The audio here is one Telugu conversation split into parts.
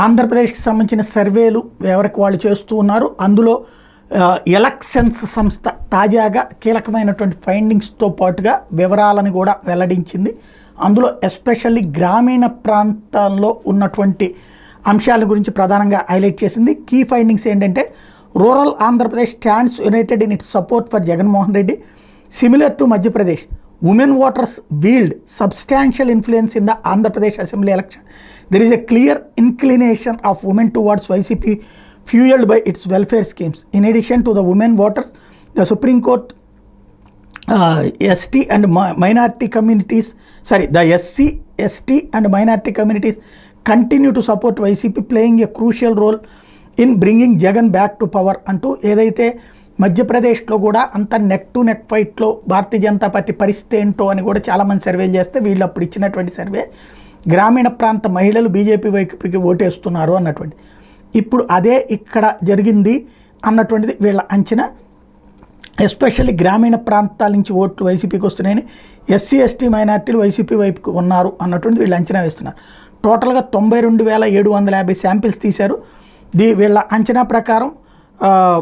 ఆంధ్రప్రదేశ్కి సంబంధించిన సర్వేలు ఎవరికి వాళ్ళు చేస్తూ ఉన్నారు. అందులో ఎలక్షన్స్ సంస్థ తాజాగా కీలకమైనటువంటి ఫైండింగ్స్తో పాటుగా వివరాలను కూడా వెల్లడించింది. అందులో ఎస్పెషల్లీ గ్రామీణ ప్రాంతాల్లో ఉన్నటువంటి అంశాల గురించి ప్రధానంగా హైలైట్ చేసింది. కీ ఫైండింగ్స్ ఏంటంటే, rural Andhra Pradesh stands United in it's support for Jaganmohan Reddy, similar to Madhya Pradesh. Women voters wield substantial influence in the Andhra Pradesh Assembly election. There is a clear inclination of women towards YCP fueled by its welfare schemes. In addition to the women voters, the Supreme Court SC, and minority communities continue to support YCP, playing a crucial role in bringing Jagan back to power. అంటూ ఏదైతే మధ్యప్రదేశ్లో కూడా అంత నెక్ టు నెక్ ఫైట్లో భారతీయ జనతా పార్టీ పరిస్థితి ఏంటో అని కూడా చాలామంది సర్వేలు చేస్తే, వీళ్ళు అప్పుడు ఇచ్చినటువంటి సర్వే గ్రామీణ ప్రాంత మహిళలు బీజేపీ వైపుకి ఓటేస్తున్నారు అన్నటువంటి. ఇప్పుడు అదే ఇక్కడ జరిగింది అన్నటువంటిది వీళ్ళ అంచనా. ఎస్పెషల్లీ గ్రామీణ ప్రాంతాల నుంచి ఓట్లు వైసీపీకి వస్తున్నాయని, ఎస్సీ ఎస్టీ మైనార్టీలు వైసీపీ వైపుకి ఉన్నారు అన్నటువంటి వీళ్ళు అంచనా వేస్తున్నారు. టోటల్గా 92,750 శాంపిల్స్ తీశారు. వీళ్ళ అంచనా ప్రకారం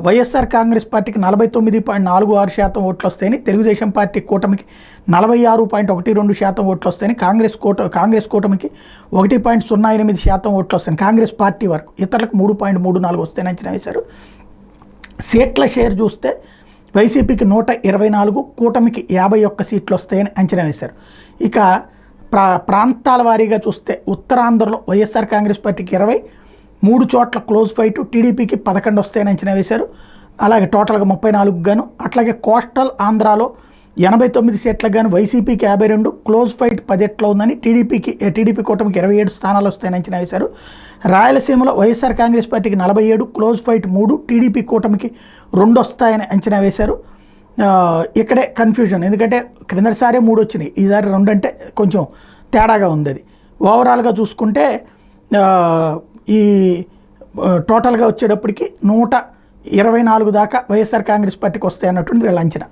వైఎస్ఆర్ కాంగ్రెస్ పార్టీకి 49.46% ఓట్లు వస్తాయని, తెలుగుదేశం పార్టీ కూటమికి 46.12% ఓట్లు వస్తాయని, కాంగ్రెస్ కూటమికి 1.08% ఓట్లు వస్తాయని కాంగ్రెస్ పార్టీ వరకు, ఇతరులకు 3.34 వస్తాయని అంచనా వేశారు. సీట్ల షేర్ చూస్తే వైసీపీకి 124, కూటమికి 51 సీట్లు వస్తాయని అంచనా వేశారు. ఇక ప్రాంతాల వారీగా చూస్తే ఉత్తరాంధ్రలో వైఎస్ఆర్ కాంగ్రెస్ పార్టీకి 20, 3 చోట్ల క్లోజ్ ఫైట్, టీడీపీకి 11 వస్తాయని అంచనా వేశారు. అలాగే టోటల్గా 34 గాను. అట్లాగే కోస్టల్ ఆంధ్రాలో 89 సీట్లకు గాను వైసీపీకి 52, క్లోజ్ ఫైట్ 10 ఉందని, టీడీపీ కూటమికి 27 స్థానాలు వస్తాయని అంచనా వేశారు. రాయలసీమలో వైఎస్ఆర్ కాంగ్రెస్ పార్టీకి 47, క్లోజ్ ఫైట్ 3, టీడీపీ కూటమికి 2 వస్తాయని అంచనా వేశారు. ఇక్కడే కన్ఫ్యూజన్, ఎందుకంటే క్రిందటిసారే 3 వచ్చినాయి, ఈసారి 2 అంటే కొంచెం తేడాగా ఉంది. అది ఓవరాల్గా చూసుకుంటే ఈ టోటల్గా వచ్చేటప్పటికి 124 దాకా వైఎస్ఆర్ కాంగ్రెస్ పార్టీకి వస్తాయి అన్నటువంటి వీళ్ళ అంచనా.